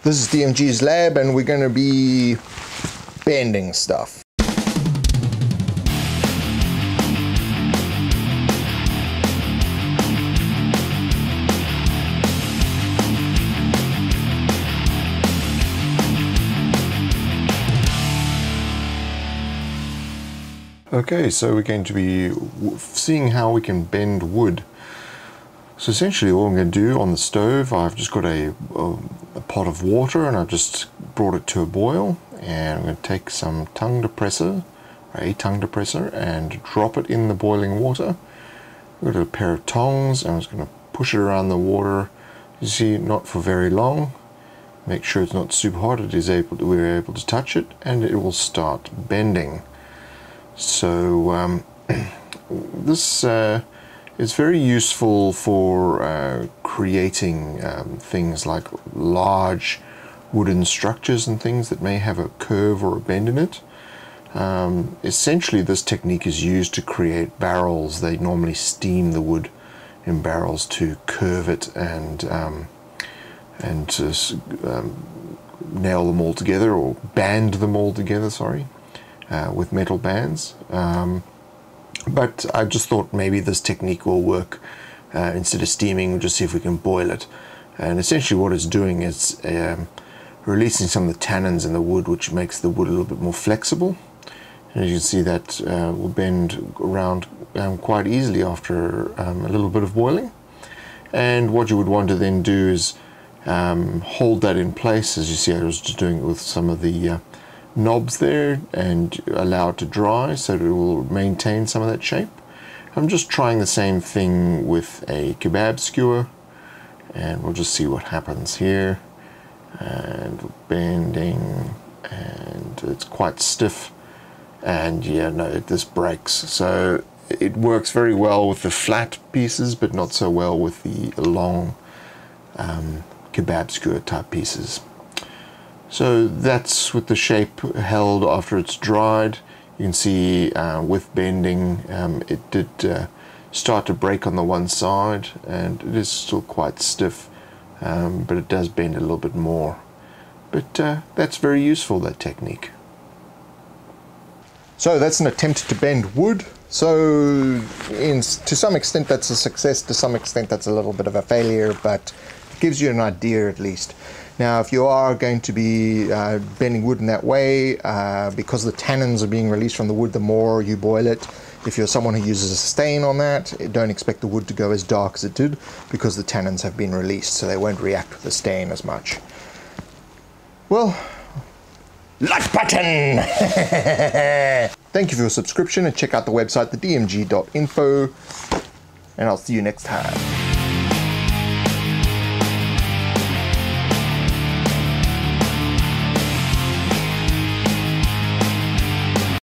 This is DMG's lab and we're going to be bending stuff. Okay, so we're going to be seeing how we can bend wood. So essentially all I'm going to do on the stove, I've just got a pot of water and I've just brought it to a boil, and I'm going to take some tongue depressor, and drop it in the boiling water. I've got a pair of tongs and I'm just going to push it around the water. You see, not for very long. Make sure it's not super hot. We're able to touch it and it will start bending. So this is very useful for creating things like large wooden structures and things that may have a curve or a bend in it. Essentially this technique is used to create barrels. They normally steam the wood in barrels to curve it and to nail them all together, or band them all together, sorry. With metal bands, but I just thought maybe this technique will work. Instead of steaming, we'll just see if we can boil it. And essentially what it's doing is releasing some of the tannins in the wood, which makes the wood a little bit more flexible. And as you can see, that will bend around quite easily after a little bit of boiling. And what you would want to then do is hold that in place. As you see, I was just doing it with some of the knobs there, and allow it to dry so that it will maintain some of that shape. I'm just trying the same thing with a kebab skewer, and we'll just see what happens here. And bending, and it's quite stiff, and yeah, no, this breaks. So it works very well with the flat pieces, but not so well with the long kebab skewer type pieces. So that's with the shape held after it's dried. You can see with bending it did start to break on the one side, and it is still quite stiff, but it does bend a little bit more. But that's very useful, that technique. So that's an attempt to bend wood. So to some extent that's a success, to some extent that's a little bit of a failure, but it gives you an idea at least. Now, if you are going to be bending wood in that way, because the tannins are being released from the wood the more you boil it, if you're someone who uses a stain on that, don't expect the wood to go as dark as it did, because the tannins have been released, so they won't react with the stain as much. Well, like button! Thank you for your subscription, and check out the website, thedmg.info, and I'll see you next time.